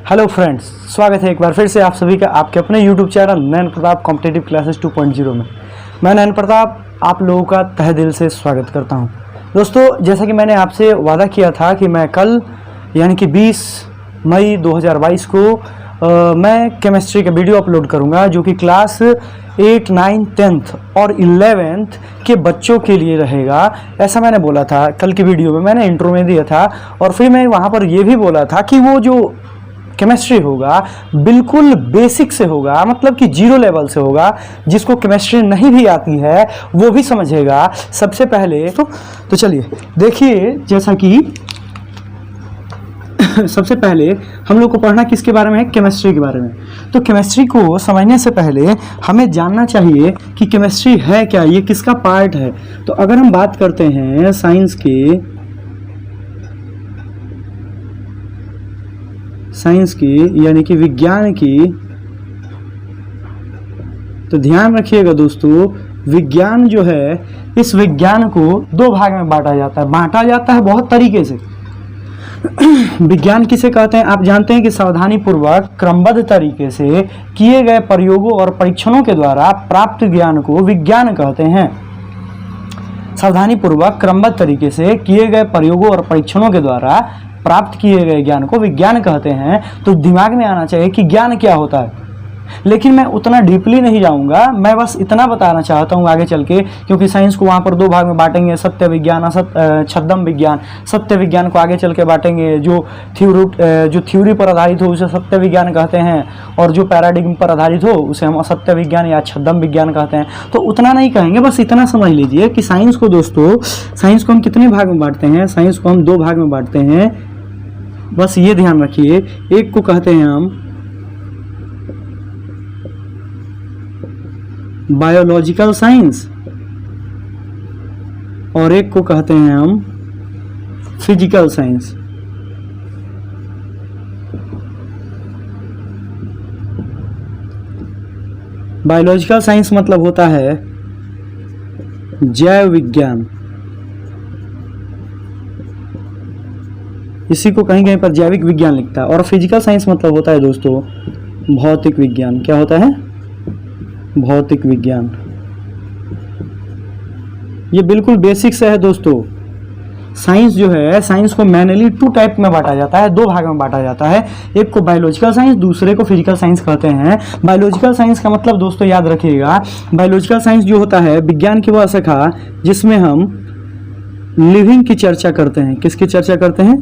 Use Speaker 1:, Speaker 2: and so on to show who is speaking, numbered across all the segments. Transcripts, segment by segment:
Speaker 1: Hello friends, स्वागत है एक बार फिर से आप सभी का आपके अपने यूट्यूब चैनल नयन प्रताप कॉम्पिटिटिव क्लासेस 2.0 में। मैं नयन प्रताप आप लोगों का तहे दिल से स्वागत करता हूं। दोस्तों, जैसा कि मैंने आपसे वादा किया था कि मैं कल यानी कि 20 मई 2022 को मैं केमिस्ट्री का वीडियो अपलोड करूंगा, जो कि क्लास 8, 9, 10th और 11th के बच्चों के लिए रहेगा। ऐसा मैंने बोला था कल की वीडियो में, मैंने इंट्रो में दिया था। और फिर मैं वहाँ पर यह भी बोला था कि वो जो केमिस्ट्री होगा बिल्कुल बेसिक से होगा, मतलब कि जीरो लेवल से होगा। जिसको केमिस्ट्री नहीं भी आती है वो भी समझेगा। सबसे पहले तो चलिए देखिए, जैसा कि सबसे पहले हम लोग को पढ़ना किसके बारे में है? केमिस्ट्री के बारे में। तो केमिस्ट्री को समझने से पहले हमें जानना चाहिए कि केमिस्ट्री है क्या, ये किसका पार्ट है। तो अगर हम बात करते हैं साइंस की यानी कि विज्ञान की, तो ध्यान रखिएगा दोस्तों, विज्ञान जो है, इस विज्ञान को दो भाग में बांटा जाता है बहुत तरीके से। विज्ञान किसे कहते हैं? आप जानते हैं कि सावधानी पूर्वक क्रमबद्ध तरीके से किए गए प्रयोगों और परीक्षणों के द्वारा प्राप्त ज्ञान को विज्ञान कहते हैं। सावधानी पूर्वक क्रमबद्ध तरीके से किए गए प्रयोगों और परीक्षणों के द्वारा प्राप्त किए गए ज्ञान को विज्ञान कहते हैं। तो दिमाग में आना चाहिए कि ज्ञान क्या होता है। लेकिन मैं उतना डीपली नहीं जाऊंगा, मैं बस इतना बताना चाहता हूं आगे चल के, क्योंकि साइंस को वहां पर दो भाग में बांटेंगे, सत्य विज्ञान, छद्म विज्ञान। सत्य विज्ञान को आगे चल के बांटेंगे, जो थ्योरी पर आधारित हो उसे सत्य विज्ञान कहते हैं, और जो पैराडिग्म पर आधारित हो उसे हम असत्य विज्ञान या छद्म विज्ञान कहते हैं। तो उतना नहीं कहेंगे, बस इतना समझ लीजिए कि साइंस को दोस्तों, साइंस को हम कितने भाग में बांटते हैं? साइंस को हम दो भाग में बांटते हैं, बस ये ध्यान रखिए। एक को कहते हैं हम बायोलॉजिकल साइंस और एक को कहते हैं हम फिजिकल साइंस। बायोलॉजिकल साइंस मतलब होता है जैव विज्ञान, इसी को कहीं कहीं पर जैविक विज्ञान लिखता है। और फिजिकल साइंस मतलब होता है दोस्तों भौतिक विज्ञान। क्या होता है? भौतिक विज्ञान। ये बिल्कुल बेसिक से है दोस्तों। साइंस जो है, साइंस को मैनली टू टाइप में बांटा जाता है, दो भाग में बांटा जाता है। एक को बायोलॉजिकल साइंस, दूसरे को फिजिकल साइंस कहते हैं। बायोलॉजिकल साइंस का मतलब दोस्तों याद रखिएगा, बायोलॉजिकल साइंस जो होता है विज्ञान की वह शाखा जिसमें हम लिविंग की चर्चा करते हैं। किसकी चर्चा करते हैं?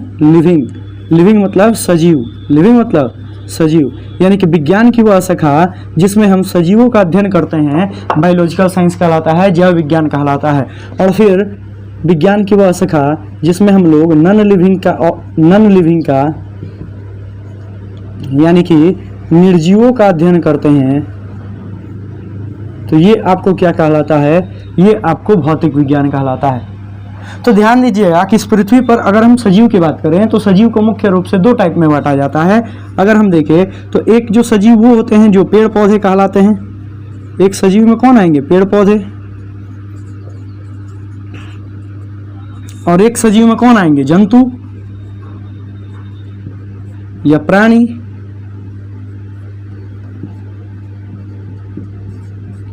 Speaker 1: लिविंग मतलब सजीव, लिविंग मतलब सजीव, यानी कि विज्ञान की वह शाखा जिसमें हम सजीवों का अध्ययन करते हैं बायोलॉजिकल साइंस कहलाता है, जैव विज्ञान कहलाता है। और फिर विज्ञान की वह शाखा जिसमें हम लोग नॉन लिविंग का यानी कि निर्जीवों का अध्ययन करते हैं, तो ये आपको क्या कहलाता है? ये आपको भौतिक विज्ञान कहलाता है। तो ध्यान दीजिएगा कि इस पृथ्वी पर अगर हम सजीव की बात करें तो सजीव को मुख्य रूप से दो टाइप में बांटा जाता है। अगर हम देखें तो एक जो सजीव वो होते हैं जो पेड़ पौधे कहलाते हैं। एक सजीव में कौन आएंगे? पेड़ पौधे। और एक सजीव में कौन आएंगे? जंतु या प्राणी।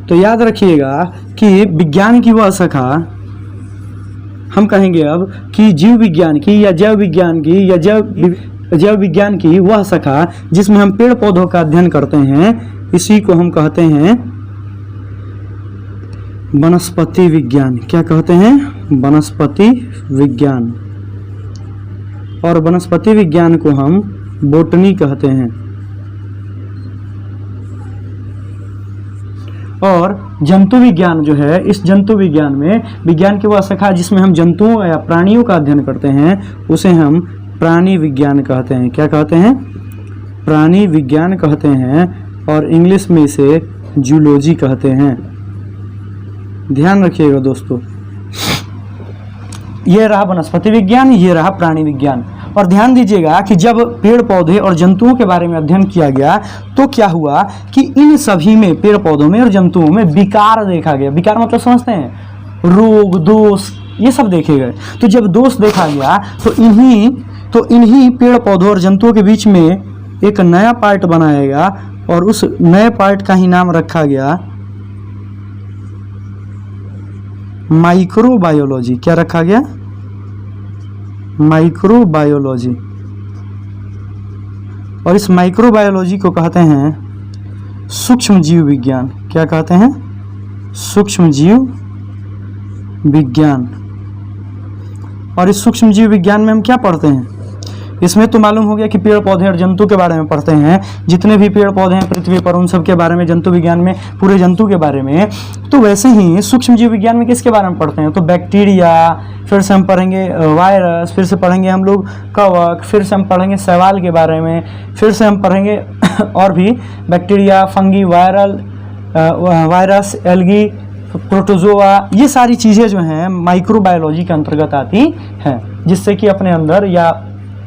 Speaker 1: तो याद रखिएगा कि विज्ञान की वह शाखा हम कहेंगे अब कि जीव विज्ञान की या जैव विज्ञान की या जैव विज्ञान की वह शाखा जिसमें हम पेड़ पौधों का अध्ययन करते हैं, इसी को हम कहते हैं वनस्पति विज्ञान। क्या कहते हैं? वनस्पति विज्ञान। और वनस्पति विज्ञान को हम बोटनी कहते हैं। और जंतु विज्ञान जो है, इस जंतु विज्ञान में विज्ञान की वह शाखा जिसमें हम जंतुओं या प्राणियों का अध्ययन करते हैं उसे हम प्राणी विज्ञान कहते हैं। क्या कहते हैं? प्राणी विज्ञान कहते हैं, और इंग्लिश में इसे जूलॉजी कहते हैं। ध्यान रखिएगा दोस्तों, ये रहा वनस्पति विज्ञान, ये रहा प्राणी विज्ञान। और ध्यान दीजिएगा कि जब पेड़ पौधे और जंतुओं के बारे में अध्ययन किया गया तो क्या हुआ कि इन सभी में, पेड़ पौधों में और जंतुओं में विकार देखा गया। विकार मतलब समझते हैं? रोग, दोष, ये सब देखे गए। तो जब दोष देखा गया तो इन्हीं पेड़ पौधों और जंतुओं के बीच में एक नया पार्ट बनाएगा और उस नए पार्ट का ही नाम रखा गया माइक्रोबायोलॉजी। क्या रखा गया? माइक्रोबायोलॉजी। और इस माइक्रोबायोलॉजी को कहते हैं सूक्ष्म जीव विज्ञान। क्या कहते हैं? सूक्ष्म जीव विज्ञान। और इस सूक्ष्म जीव विज्ञान में हम क्या पढ़ते हैं? इसमें तो मालूम हो गया कि पेड़ पौधे और जंतु के बारे में पढ़ते हैं, जितने भी पेड़ पौधे हैं पृथ्वी पर उन सब के बारे में, जंतु विज्ञान में पूरे जंतु के बारे में। तो वैसे ही सूक्ष्म जीव विज्ञान में किसके बारे में पढ़ते हैं? तो बैक्टीरिया, फिर से हम पढ़ेंगे वायरस, फिर से पढ़ेंगे हम लोग कवक, फिर से हम पढ़ेंगे शैवाल के बारे में, फिर से हम पढ़ेंगे और भी bacteria, fungi, virus, algae, protozoa. ये सारी चीज़ें जो हैं माइक्रोबायोलॉजी के अंतर्गत आती हैं, जिससे कि अपने अंदर या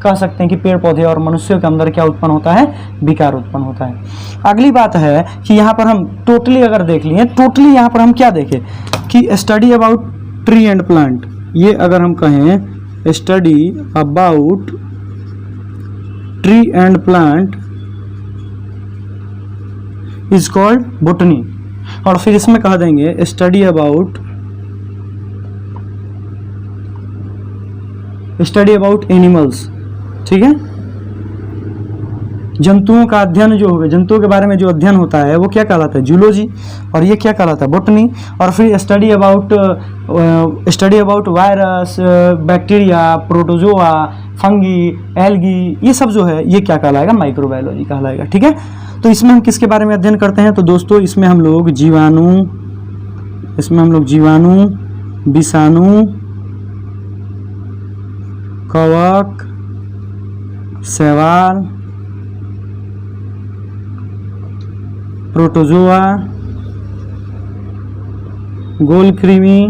Speaker 1: कह सकते हैं कि पेड़ पौधे और मनुष्यों के अंदर क्या उत्पन्न होता है? विकार उत्पन्न होता है। अगली बात है कि यहाँ पर हम टोटली अगर देख लिए, टोटली यहाँ पर हम क्या देखें कि study about tree and plant. ये अगर हम कहें study about tree and plant is called botany. और फिर इसमें कह देंगे स्टडी अबाउट एनिमल्स। ठीक है, जंतुओं का अध्ययन जो होगा, जंतुओं के बारे में जो अध्ययन होता है वो क्या कहलाता है? जूलॉजी। और ये क्या कहलाता है? बोटनी। और फिर study about virus, bacteria, protozoa, fungi, algae, ये सब जो है ये क्या कहलाएगा? माइक्रोबायोलॉजी कहलाएगा। ठीक है, तो इसमें हम किसके बारे में अध्ययन करते हैं? तो दोस्तों इसमें हम लोग जीवाणु, विषाणु, कवक, शैवाल, प्रोटोजोआ, गोलकृमि,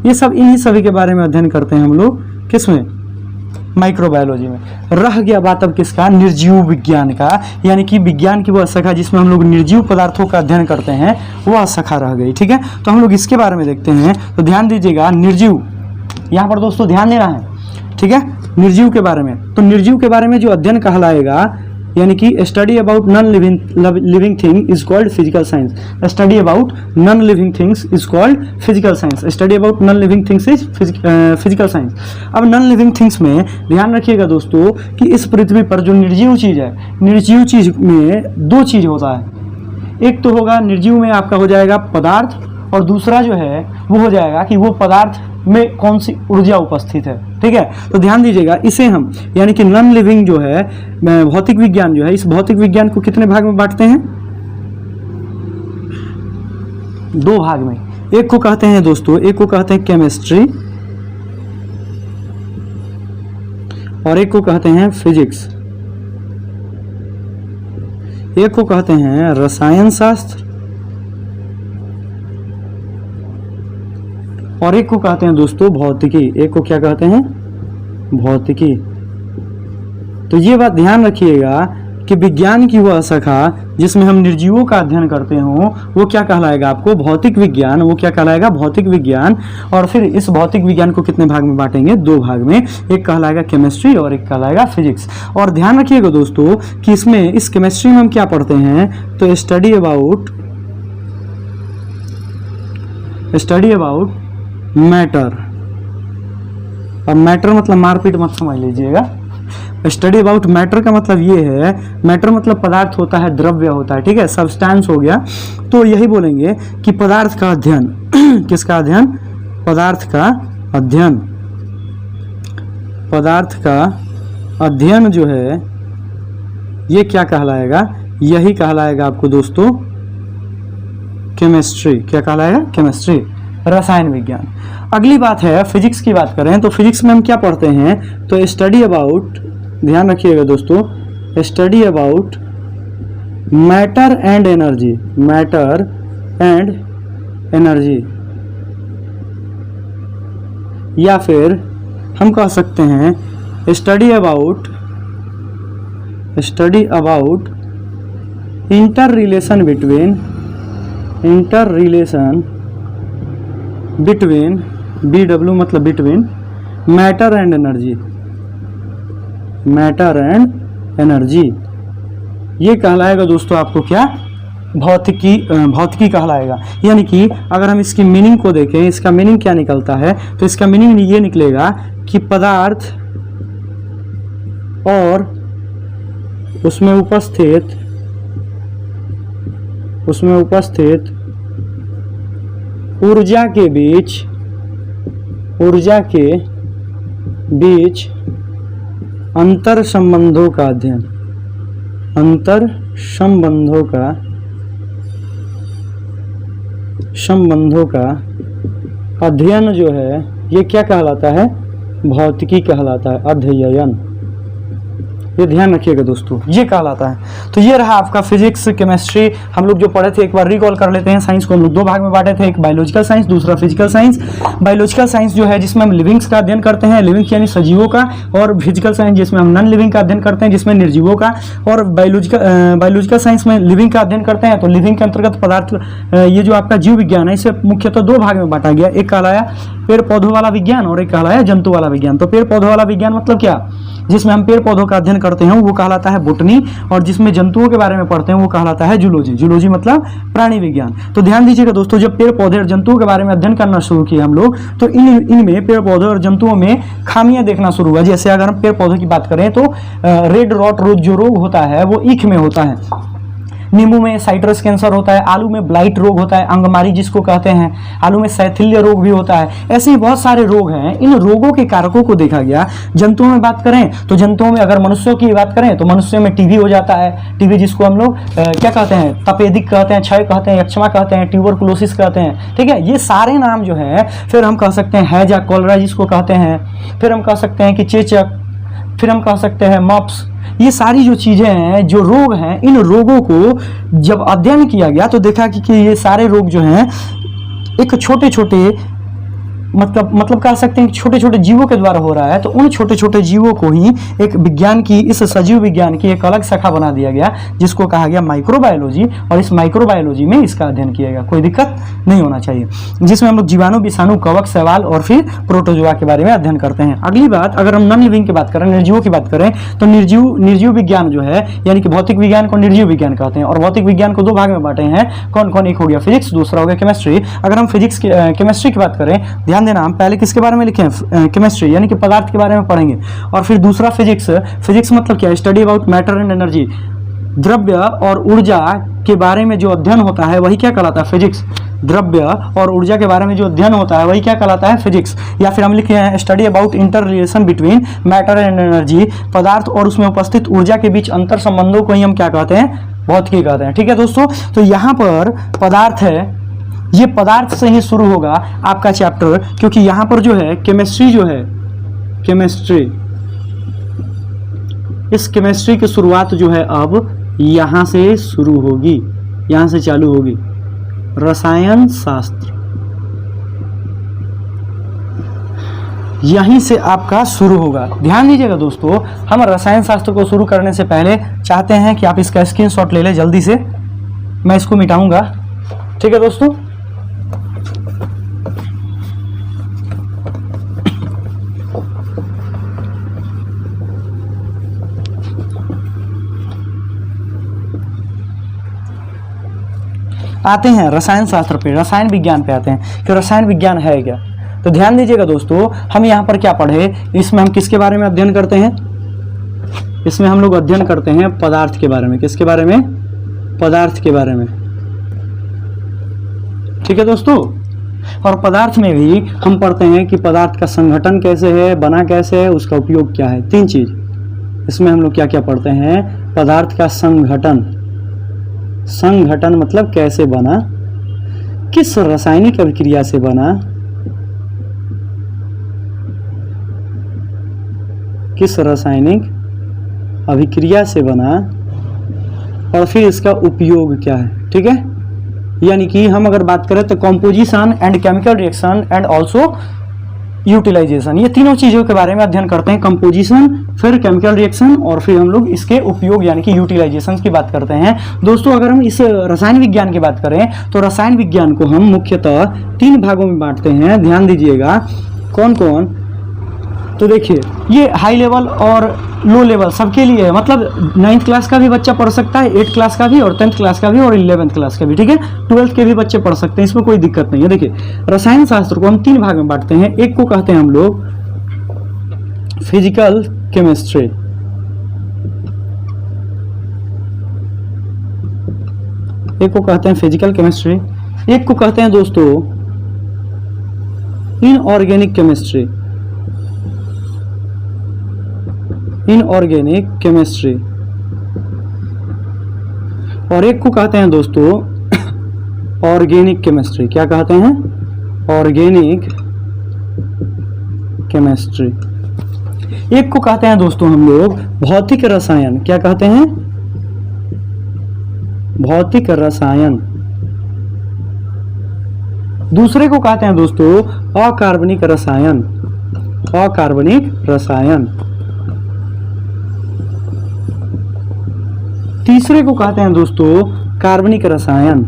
Speaker 1: ये सब इन्हीं सभी के बारे में अध्ययन करते हैं हम लोग। किसमें? माइक्रोबायोलॉजी में। रह गया बात अब किसका? निर्जीव विज्ञान का, यानी कि विज्ञान की वह शाखा जिसमें हम लोग निर्जीव पदार्थों का अध्ययन करते हैं, वह शाखा रह गई। ठीक है, तो हम लोग इसके बारे में देखते हैं। तो ध्यान दीजिएगा, निर्जीव, यहाँ पर दोस्तों ध्यान देना है। ठीक है, निर्जीव के बारे में, तो निर्जीव के बारे में जो अध्ययन कहलाएगा, यानी कि study about non living thing is called physical science. Study about non living things is called physical science. Study about non living things is physical science. अब नॉन लिविंग थिंग्स में ध्यान रखिएगा दोस्तों कि इस पृथ्वी पर जो निर्जीव चीज़ है, निर्जीव चीज़ में दो चीज़ होता है। एक तो होगा निर्जीव में आपका हो जाएगा पदार्थ, और दूसरा जो है वो हो जाएगा कि वो पदार्थ में कौन सी ऊर्जा उपस्थित है। ठीक है, तो ध्यान दीजिएगा, इसे हम यानी कि नॉन लिविंग जो है भौतिक विज्ञान जो है, इस भौतिक विज्ञान को कितने भाग में बांटते हैं? दो भाग में। एक को कहते हैं दोस्तों, एक को कहते हैं केमिस्ट्री और एक को कहते हैं फिजिक्स। एक को कहते हैं रसायन शास्त्र और एक को कहते हैं दोस्तों भौतिकी। एक को क्या कहते हैं? भौतिकी। तो ये बात ध्यान रखिएगा कि विज्ञान की वह शाखा जिसमें हम निर्जीवों का अध्ययन करते हों वो क्या कहलाएगा आपको? भौतिक विज्ञान। वो क्या कहलाएगा? भौतिक विज्ञान। और फिर इस भौतिक विज्ञान को कितने भाग में बांटेंगे? दो भाग में। एक कहलाएगा केमिस्ट्री और एक कहलाएगा फिजिक्स। और ध्यान रखिएगा दोस्तों कि इसमें इस केमिस्ट्री में हम क्या पढ़ते हैं? तो स्टडी अबाउट मैटर। और मैटर मतलब मारपीट मत समझ लीजिएगा। स्टडी अबाउट मैटर का मतलब ये है, मैटर मतलब पदार्थ होता है, द्रव्य होता है। ठीक है, सब्सटेंस हो गया। तो यही बोलेंगे कि पदार्थ का अध्ययन। किसका अध्ययन? पदार्थ का अध्ययन। पदार्थ का अध्ययन जो है ये क्या कहलाएगा? यही कहलाएगा आपको दोस्तों केमिस्ट्री। क्या कहलाएगा? केमिस्ट्री, रसायन विज्ञान। अगली बात है फिजिक्स की बात करें तो फिजिक्स में हम क्या पढ़ते हैं? तो स्टडी अबाउट, ध्यान रखिएगा दोस्तों, study about matter and energy. Matter and energy, या फिर हम कह सकते हैं study about inter relation between BW मतलब between matter and energy. Matter and energy. ये कहलाएगा दोस्तों आपको क्या, भौतिकी कहलाएगा। यानी कि अगर हम इसकी मीनिंग को देखें, इसका मीनिंग क्या निकलता है, तो इसका मीनिंग ये निकलेगा कि पदार्थ और उसमें उपस्थित ऊर्जा के बीच अंतर संबंधों का अध्ययन जो है ये क्या कहलाता है, भौतिकी कहलाता है, अध्ययन। ये ध्यान रखिएगा दोस्तों, ये कहलाता है। तो ये रहा आपका फिजिक्स केमिस्ट्री हम लोग जो पढ़े थे, एक बार रिकॉल कर लेते हैं। साइंस को हम लोग दो भाग में बांटे थे, एक बायोलॉजिकल साइंस, दूसरा फिजिकल साइंस। बायोलॉजिकल साइंस जो है जिसमें हम लिविंग्स का अध्ययन करते हैं, लिविंग्स यानी सजीवों का, और फिजिकल साइंस जिसमें हम नॉन लिविंग का अध्ययन करते हैं, जिसमें निर्जीवों का। और बायोलॉजिकल साइंस में लिविंग का अध्ययन करते हैं, तो लिविंग के अंतर्गत पदार्थ, ये जो आपका जीव विज्ञान है इसे मुख्यतः दो भाग में बांटा गया। एक कहलाया पेड़ पौधों वाला विज्ञान और एक कहलाया जंतु वाला विज्ञान। तो पेड़ पौधों वाला विज्ञान मतलब क्या, जिसमें हम पेड़ पौधों का अध्ययन करते हैं वो कहलाता है बोटनी, और जिसमें जंतुओं के बारे में पढ़ते हैं वो कहलाता है जूलॉजी। जूलॉजी मतलब प्राणी विज्ञान। तो ध्यान दीजिएगा दोस्तों, जब पेड़ पौधे और जंतुओं के बारे में अध्ययन करना शुरू किया हम लोग, तो इनमें पेड़ पौधे और जंतुओं में खामियां देखना शुरू हुआ। जैसे अगर हम पेड़ पौधों की बात करें तो रेड रॉट रोग जो रोग होता है वो ईख में होता है, नींबू में साइट्रस कैंसर होता है, आलू में ब्लाइट रोग होता है, अंगमारी जिसको कहते हैं, आलू में शैथिल्य रोग भी होता है। ऐसे ही बहुत सारे रोग हैं। इन रोगों के कारकों को देखा गया। जंतुओं में बात करें तो जंतुओं में, अगर मनुष्यों की बात करें तो मनुष्यों में टीबी हो जाता है। टीबी जिसको हम लोग क्या कहते हैं, तपेदिक कहते हैं, क्षय कहते हैं, यक्षमा कहते हैं, ट्यूबरकुलोसिस कहते हैं। ठीक है, ये सारे नाम जो है, फिर हम कह सकते हैं हैजा, कॉलरा जिसको कहते हैं, फिर हम कह सकते हैं कि चेचक, फिर हम कह सकते हैं मप्स। ये सारी जो चीजें हैं, जो रोग हैं, इन रोगों को जब अध्ययन किया गया तो देखा कि ये सारे रोग जो हैं एक छोटे छोटे मतलब कह सकते हैं कि छोटे छोटे जीवों के द्वारा हो रहा है। तो उन छोटे छोटे जीवों को ही एक विज्ञान की, इस सजीव विज्ञान की एक अलग शाखा बना दिया गया, जिसको कहा गया माइक्रोबायोलॉजी। और इस माइक्रोबायोलॉजी में इसका अध्ययन किया गया, कोई दिक्कत नहीं होना चाहिए, जिसमें हम लोग जीवाणु, विषाणु, कवक, शैवाल और फिर प्रोटोजोआ के बारे में अध्ययन करते हैं। अगली बात, अगर हम नॉन लिविंग की बात करें, निर्जीवों की बात करें, तो निर्जीव विज्ञान जो है, यानी कि भौतिक विज्ञान को निर्जीव विज्ञान कहते हैं। और भौतिक विज्ञान को दो भाग में बांटे हैं। कौन कौन, एक हो गया फिजिक्स, दूसरा हो गया केमिस्ट्री। अगर हम फिजिक्स केमिस्ट्री की बात करें, ध्यान देना, हम पहले किसके बारे में लिखे हैं, केमिस्ट्री यानी कि पदार्थ के बारे में पढ़ेंगे। और फिर दूसरा फिजिक्स। फिजिक्स मतलब क्या, study about matter and energy, द्रव्य और ऊर्जा के बारे में जो अध्ययन होता है वही क्या कहलाता है, फिजिक्स। द्रव्य और ऊर्जा के बारे में जो अध्ययन होता है वही क्या कहलाता है, फिजिक्स। या फिर हम लिखे हैं study about inter relation between matter and energy, पदार्थ और उसमें उपस्थित ऊर्जा के बीच अंतर संबंधों को ही हम क्या कहते हैं, भौतिकी कहते हैं। ठीक है दोस्तों, तो यहाँ पर पदार्थ है, ये पदार्थ से ही शुरू होगा आपका चैप्टर, क्योंकि यहाँ पर जो है केमिस्ट्री जो है, केमिस्ट्री, इस केमिस्ट्री की शुरुआत जो है अब यहाँ से शुरू होगी, यहाँ से चालू होगी। रसायन शास्त्र यहीं से आपका शुरू होगा। ध्यान दीजिएगा दोस्तों, हम रसायन शास्त्र को शुरू करने से पहले चाहते हैं कि आप इसका स्क्रीनशॉट ले लें जल्दी से, मैं इसको मिटाऊंगा। ठीक है दोस्तों, आते हैं रसायन शास्त्र पे, रसायन विज्ञान पे आते हैं कि रसायन विज्ञान है क्या। तो ध्यान दीजिएगा दोस्तों, हम यहाँ पर क्या पढ़े, इसमें हम किसके बारे में अध्ययन करते हैं, इसमें हम लोग अध्ययन करते हैं पदार्थ के बारे में। किसके बारे में, पदार्थ के बारे में। ठीक है दोस्तों, और पदार्थ में भी हम पढ़ते हैं कि पदार्थ का संगठन कैसे है, बना कैसे है, उसका उपयोग क्या है। तीन चीज इसमें हम लोग क्या क्या पढ़ते हैं, पदार्थ का संगठन, संगठन मतलब कैसे बना, किस रासायनिक अभिक्रिया से बना, किस रासायनिक अभिक्रिया से बना, और फिर इसका उपयोग क्या है। ठीक है, यानी कि हम अगर बात करें तो composition and chemical reaction and also utilization, ये तीनों चीजों के बारे में अध्ययन करते हैं। कंपोजिशन, फिर केमिकल रिएक्शन, और फिर हम लोग इसके उपयोग यानी कि यूटिलाइजेशन की बात करते हैं। दोस्तों, अगर हम इस रसायन विज्ञान की बात करें तो रसायन विज्ञान को हम मुख्यतः तीन भागों में बांटते हैं। ध्यान दीजिएगा, कौन कौन, तो देखिए ये हाई लेवल और लो लेवल सबके लिए है, मतलब 9th क्लास का भी बच्चा पढ़ सकता है, 8th क्लास का भी और 10th क्लास का भी और 11th क्लास का भी, ठीक है। 12th के भी बच्चे पढ़ सकते हैं, इसमें कोई दिक्कत नहीं है। देखिए रसायन शास्त्र को हम 3 भाग में बांटते हैं। एक को कहते हैं हम लोग फिजिकल केमिस्ट्री, एक को कहते हैं फिजिकल केमिस्ट्री, एक को कहते हैं दोस्तों इनऑर्गेनिक केमिस्ट्री, इनऑर्गेनिक केमिस्ट्री, और एक को कहते हैं दोस्तों ऑर्गेनिक केमिस्ट्री। क्या कहते हैं? Organic chemistry. एक को कहते हैं दोस्तों हम लोग भौतिक रसायन। क्या कहते हैं? भौतिक रसायन। दूसरे को कहते हैं दोस्तों अकार्बनिक रसायन, अकार्बनिक रसायन। तीसरे को कहते हैं दोस्तों कार्बनिक रसायन।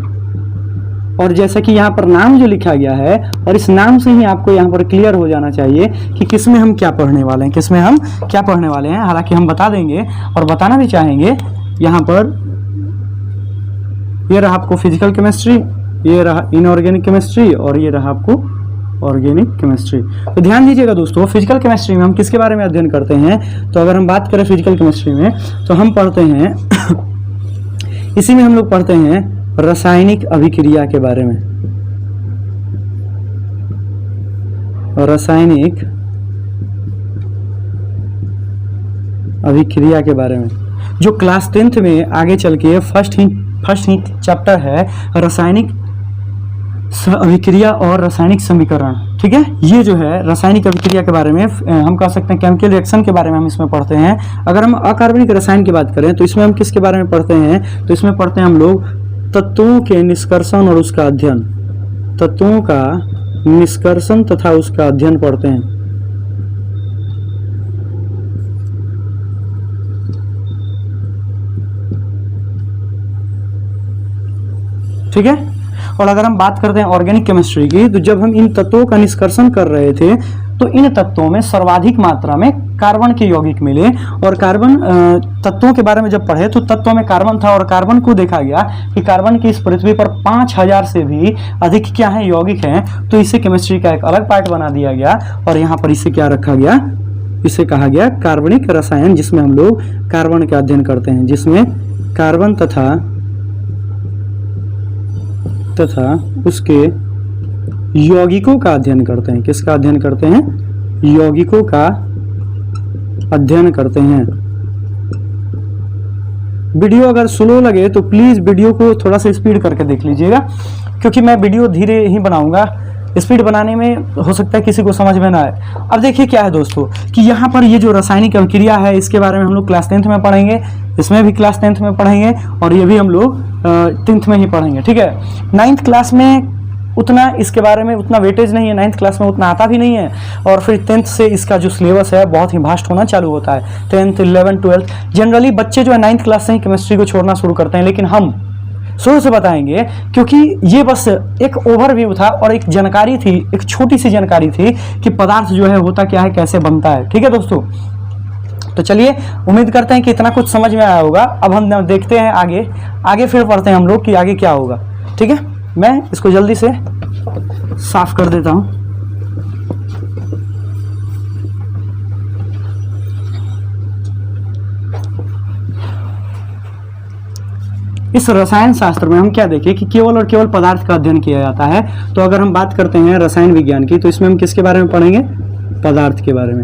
Speaker 1: और जैसा कि यहाँ पर नाम जो लिखा गया है, और इस नाम से ही आपको यहाँ पर क्लियर हो जाना चाहिए कि किसमें हम क्या पढ़ने वाले हैं, किसमें हम क्या पढ़ने वाले हैं। हालांकि हम बता देंगे और बताना भी चाहेंगे। यहाँ पर ये रहा आपको फिजिकल केमिस्ट्री, ये रहा इनऑर्गेनिक केमिस्ट्री, और ये रहा आपको ऑर्गेनिक केमिस्ट्री। तो ध्यान दीजिएगा दोस्तों, फिजिकल केमिस्ट्री में हम किसके बारे में अध्ययन करते हैं? तो अगर हम बात करें फिजिकल केमिस्ट्री में, तो हम पढ़ते हैं इसी में हम लोग पढ़ते हैं रासायनिक अभिक्रिया के बारे में, रासायनिक अभिक्रिया के बारे में, जो क्लास 10th में आगे चल के फर्स्ट ही चैप्टर है रासायनिक अभिक्रिया और रासायनिक समीकरण। ठीक है, ये जो है रासायनिक अभिक्रिया के बारे में हम कह सकते हैं केमिकल रिएक्शन के बारे में हम इसमें पढ़ते हैं। अगर हम अकार्बनिक रसायन की बात करें तो इसमें हम किसके बारे में पढ़ते हैं? तो इसमें पढ़ते हैं हम लोग तत्वों के निष्कर्षण और उसका अध्ययन, तत्वों का निष्कर्षण तथा उसका अध्ययन पढ़ते हैं। ठीक है, और अगर हम बात करते हैं ऑर्गेनिक केमिस्ट्री की, तो जब हम इन तत्वों का निष्कर्षण कर रहे थे तो इन तत्वों में सर्वाधिक मात्रा में कार्बन के यौगिक मिले। और कार्बन तत्वों के बारे में जब पढ़े तो तत्वों में कार्बन था, और कार्बन को देखा गया कि कार्बन की इस पृथ्वी पर 5000 से भी अधिक क्या है यौगिक हैं। तो इसे केमिस्ट्री का एक अलग पार्ट बना दिया गया, और यहाँ पर इसे क्या रखा गया? इसे कहा गया कार्बनिक रसायन, जिसमें हम लोग कार्बन का अध्ययन करते हैं, जिसमें कार्बन तथा उसके यौगिकों का अध्ययन करते हैं। किसका अध्ययन करते हैं? यौगिकों का अध्ययन करते हैं। वीडियो अगर स्लो लगे तो प्लीज वीडियो को थोड़ा सा स्पीड करके देख लीजिएगा, क्योंकि मैं वीडियो धीरे ही बनाऊंगा। स्पीड बनाने में हो सकता है किसी को समझ में ना आए। अब देखिए क्या है दोस्तों कि यहाँ पर ये जो रासायनिक अभिक्रिया है इसके बारे में हम लोग क्लास 10th में पढ़ेंगे, इसमें भी क्लास 10th में पढ़ेंगे, और ये भी हम लोग 10th में ही पढ़ेंगे। ठीक है, 9th क्लास में उतना इसके बारे में उतना वेटेज नहीं है, 9th क्लास में उतना आता भी नहीं है, और फिर 10th से इसका जो सिलेबस है बहुत ही वास्ट होना चालू होता है। 10th 11 12 जनरली बच्चे जो है 9th क्लास से ही केमिस्ट्री को छोड़ना शुरू करते हैं, लेकिन हम शुरू से बताएंगे, क्योंकि ये बस एक ओवरव्यू था और एक जानकारी थी, एक छोटी सी जानकारी थी कि पदार्थ जो है होता क्या है, कैसे बनता है। ठीक है दोस्तों, तो चलिए उम्मीद करते हैं कि इतना कुछ समझ में आया होगा। अब हम देखते हैं आगे फिर पढ़ते हैं हम लोग कि आगे क्या होगा। ठीक है, मैं इसको जल्दी से साफ कर देता हूं। इस रसायन शास्त्र में हम क्या देखें कि केवल और केवल पदार्थ का अध्ययन किया जाता है। तो अगर हम बात करते हैं रसायन विज्ञान की, तो इसमें हम किसके बारे में पढ़ेंगे? पदार्थ के बारे में।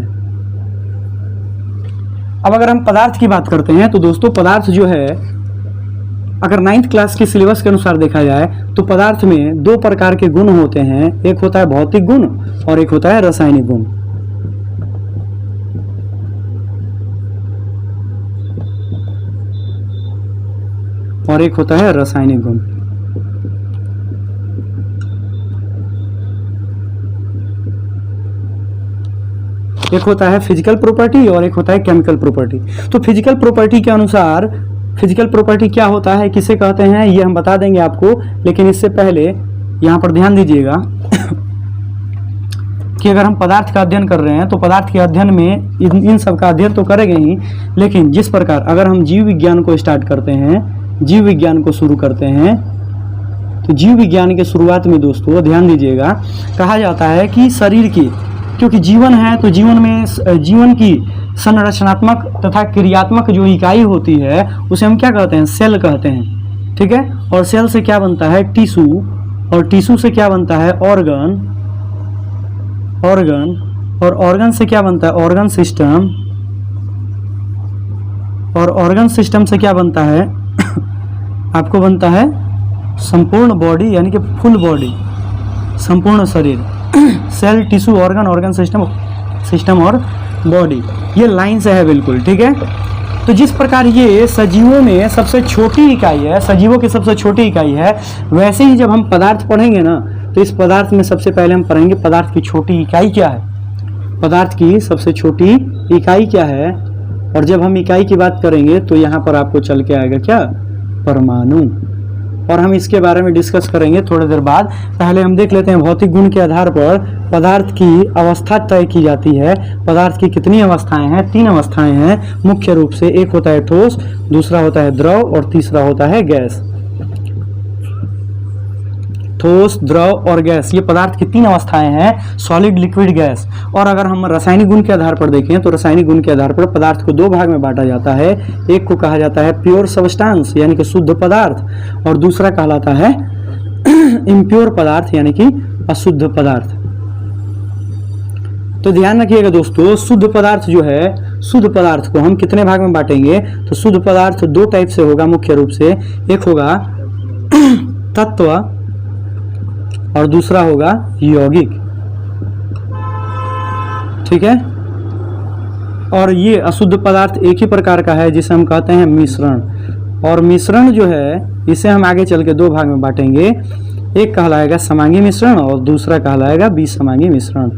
Speaker 1: अब अगर हम पदार्थ की बात करते हैं तो दोस्तों पदार्थ जो है, अगर 9th क्लास के सिलेबस के अनुसार देखा जाए तो पदार्थ में 2 प्रकार के गुण होते हैं। एक होता है भौतिक गुण और एक होता है रासायनिक गुण। और एक होता है रासायनिक गुण। एक होता है फिजिकल प्रॉपर्टी और एक होता है केमिकल प्रॉपर्टी। तो फिजिकल प्रॉपर्टी के अनुसार फिजिकल प्रॉपर्टी क्या होता है, किसे कहते हैं, ये हम बता देंगे आपको, लेकिन इससे पहले यहाँ पर ध्यान दीजिएगा कि अगर हम पदार्थ का अध्ययन कर रहे हैं तो पदार्थ के अध्ययन में इन सब का अध्ययन तो करेंगे ही, लेकिन जिस प्रकार अगर हम जीव विज्ञान को स्टार्ट करते हैं, जीव विज्ञान को शुरू करते हैं, तो जीव विज्ञान के शुरुआत में दोस्तों ध्यान दीजिएगा, कहा जाता है कि शरीर की, क्योंकि जीवन है तो जीवन में जीवन की संरचनात्मक तथा क्रियात्मक जो इकाई होती है उसे हम क्या कहते हैं, सेल कहते हैं, ठीक है। और सेल से क्या बनता है, टिश्यू, और टिश्यू से क्या बनता है, ऑर्गन, और ऑर्गन से क्या बनता है, ऑर्गन सिस्टम, और ऑर्गन सिस्टम से क्या बनता है आपको बनता है संपूर्ण बॉडी, यानी कि फुल बॉडी, संपूर्ण शरीर। Cell, tissue, organ, organ system और बॉडी, ये लाइन से है बिल्कुल, ठीक है। तो जिस प्रकार ये सजीवों में सबसे छोटी इकाई है, सजीवों की सबसे छोटी इकाई है, वैसे ही जब हम पदार्थ पढ़ेंगे ना तो इस पदार्थ में सबसे पहले हम पढ़ेंगे पदार्थ की छोटी इकाई क्या है, पदार्थ की सबसे छोटी इकाई क्या है। और जब हम इकाई की बात करेंगे तो यहाँ पर आपको चल के आएगा क्या, परमाणु, और हम इसके बारे में डिस्कस करेंगे थोड़ी देर बाद। पहले हम देख लेते हैं भौतिक गुण के आधार पर पदार्थ की अवस्था तय की जाती है। पदार्थ की कितनी अवस्थाएं हैं, 3 अवस्थाएं हैं मुख्य रूप से, एक होता है ठोस, दूसरा होता है द्रव और तीसरा होता है गैस। ठोस, द्रव और गैस, ये पदार्थ की 3 अवस्थाएं हैं, सॉलिड, लिक्विड, गैस। और अगर हम रासायनिक गुण के आधार पर देखें तो रासायनिक गुण के आधार पर पदार्थ को 2 भाग में बांटा जाता है। एक को कहा जाता है प्योर सब्सटेंस यानी कि शुद्ध पदार्थ, और दूसरा कहलाता है इम्प्योर पदार्थ यानी कि अशुद्ध पदार्थ। तो ध्यान रखिएगा दोस्तों, शुद्ध पदार्थ जो है, शुद्ध पदार्थ को हम कितने भाग में बांटेंगे, तो शुद्ध पदार्थ 2 टाइप से होगा मुख्य रूप से, एक होगा तत्व और दूसरा होगा यौगिक, ठीक है। और ये अशुद्ध पदार्थ एक ही प्रकार का है जिसे हम कहते हैं मिश्रण, और मिश्रण जो है इसे हम आगे चल के 2 भाग में बांटेंगे, एक कहलाएगा समांगी मिश्रण और दूसरा कहलाएगा विसमांगी मिश्रण,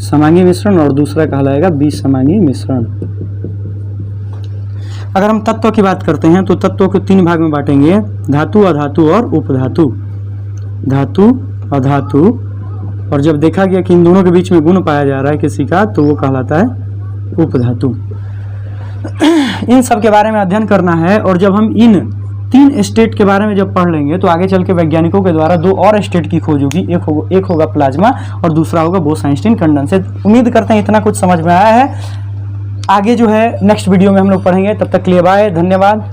Speaker 1: समांगी मिश्रण और दूसरा कहलाएगा विसमांगी मिश्रण। अगर हम तत्व की बात करते हैं तो तत्वों को 3 भाग में बांटेंगे, धातु, अधातु और उपधातु, धातु, अधातु। और जब देखा गया कि इन दोनों के बीच में गुण पाया जा रहा है किसी का, तो वो कहलाता है उपधातु। इन सब के बारे में अध्ययन करना है, और जब हम इन 3 स्टेट के बारे में जब पढ़ लेंगे तो आगे चल के वैज्ञानिकों के द्वारा 2 और स्टेट की खोज होगी, एक होगा प्लाज्मा और दूसरा होगा बोस-आइंस्टीन कंडेंसेट। उम्मीद करते हैं इतना कुछ समझ में आया है। आगे जो है नेक्स्ट वीडियो में हम लोग पढ़ेंगे, तब तक के लिए बाय, धन्यवाद।